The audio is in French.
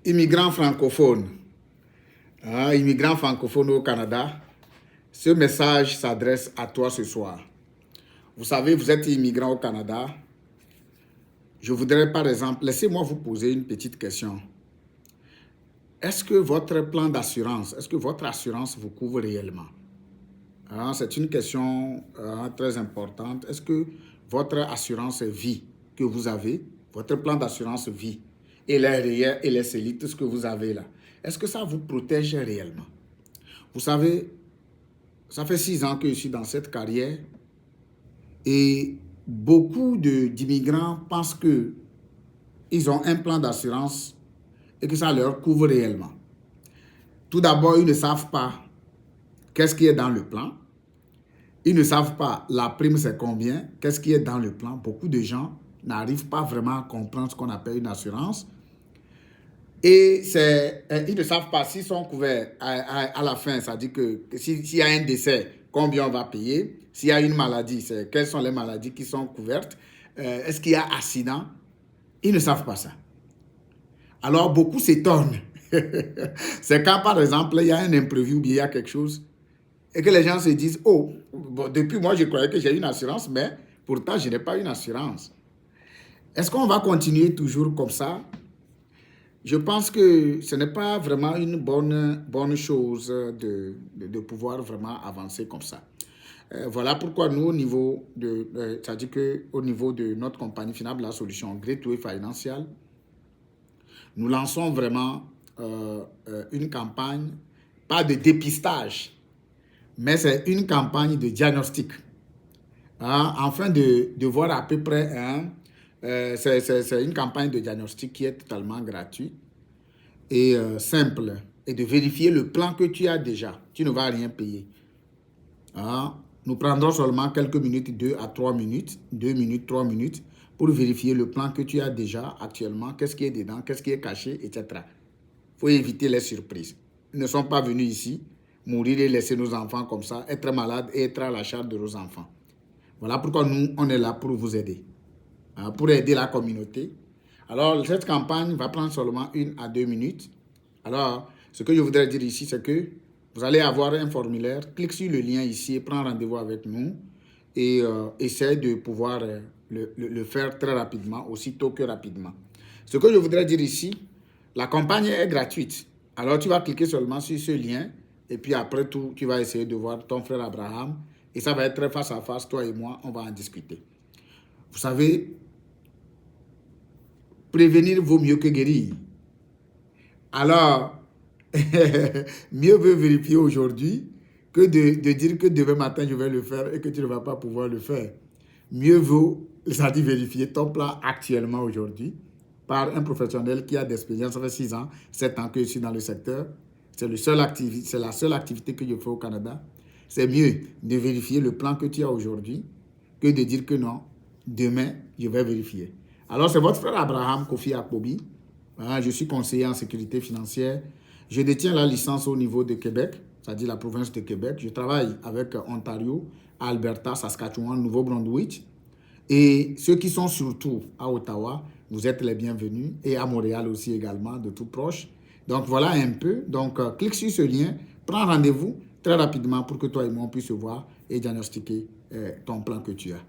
Immigrants francophones, immigrants francophones au Canada, ce message s'adresse à toi ce soir. Vous savez, vous êtes immigrant au Canada. Je voudrais par exemple, laissez-moi vous poser une petite question. Est-ce que votre plan d'assurance, est-ce que votre assurance vous couvre réellement? C'est une question très importante. Est-ce que votre assurance vie que vous avez, votre plan d'assurance vie et les REER et les CELI, tout ce que vous avez là, est-ce que ça vous protège réellement? Vous savez, ça fait 6 ans que je suis dans cette carrière et beaucoup d'immigrants pensent qu'ils ont un plan d'assurance et que ça leur couvre réellement. Tout d'abord, ils ne savent pas qu'est-ce qui est dans le plan. Ils ne savent pas la prime c'est combien, qu'est-ce qui est dans le plan. Beaucoup de gens n'arrivent pas vraiment à comprendre ce qu'on appelle une assurance. Et ils ne savent pas s'ils sont couverts à la fin. C'est-à-dire que s'il y a un décès, combien on va payer. S'il y a une maladie, quelles sont les maladies qui sont couvertes. Est-ce qu'il y a accident? Ils ne savent pas ça. Alors, beaucoup s'étonnent. C'est quand, par exemple, il y a un imprévu ou bien il y a quelque chose et que les gens se disent, oh, bon, depuis moi, je croyais que j'ai une assurance, mais pourtant, je n'ai pas une assurance. Est-ce qu'on va continuer toujours comme ça? Je pense que ce n'est pas vraiment une bonne chose de pouvoir vraiment avancer comme ça. Voilà pourquoi nous, c'est-à-dire qu'au niveau de notre compagnie Finable, la solution Gateway Financial, nous lançons vraiment une campagne, pas de dépistage, mais c'est une campagne de diagnostic. Afin de voir à peu près, c'est une campagne de diagnostic qui est totalement gratuite et simple, et de vérifier le plan que tu as déjà. Tu ne vas rien payer. Nous prendrons seulement quelques minutes, 2 à 3 minutes, 2 minutes, 3 minutes, pour vérifier le plan que tu as déjà actuellement, qu'est-ce qui est dedans, qu'est-ce qui est caché, etc. Il faut éviter les surprises. Ils ne sont pas venus ici mourir et laisser nos enfants comme ça, être malades et être à la charge de nos enfants. Voilà pourquoi nous, on est là pour vous aider, pour aider la communauté. Alors, cette campagne va prendre seulement 1 à 2 minutes. Alors, ce que je voudrais dire ici, c'est que vous allez avoir un formulaire, clique sur le lien ici et prends rendez-vous avec nous et essaie de pouvoir le faire très rapidement, aussitôt que rapidement. Ce que je voudrais dire ici, la campagne est gratuite. Alors, tu vas cliquer seulement sur ce lien et puis après tout, tu vas essayer de voir ton frère Abraham et ça va être face à face, toi et moi, on va en discuter. Vous savez, prévenir vaut mieux que guérir. Alors, mieux vaut vérifier aujourd'hui que de dire que demain matin, je vais le faire et que tu ne vas pas pouvoir le faire. Mieux vaut, c'est-à-dire vérifier ton plan actuellement aujourd'hui par un professionnel qui a d'expérience. Ça fait 6 ans, 7 ans que je suis dans le secteur. C'est la seule activité que je fais au Canada. C'est mieux de vérifier le plan que tu as aujourd'hui que de dire que non, demain, je vais vérifier. Alors, c'est votre frère Abraham Kofi Akpobi. Je suis conseiller en sécurité financière. Je détiens la licence au niveau de Québec, c'est-à-dire la province de Québec. Je travaille avec Ontario, Alberta, Saskatchewan, Nouveau-Brunswick. Et ceux qui sont surtout à Ottawa, vous êtes les bienvenus. Et à Montréal aussi également, de tout proche. Donc, voilà un peu. Donc, clique sur ce lien, prends rendez-vous très rapidement pour que toi et moi, on puisse se voir et diagnostiquer ton plan que tu as.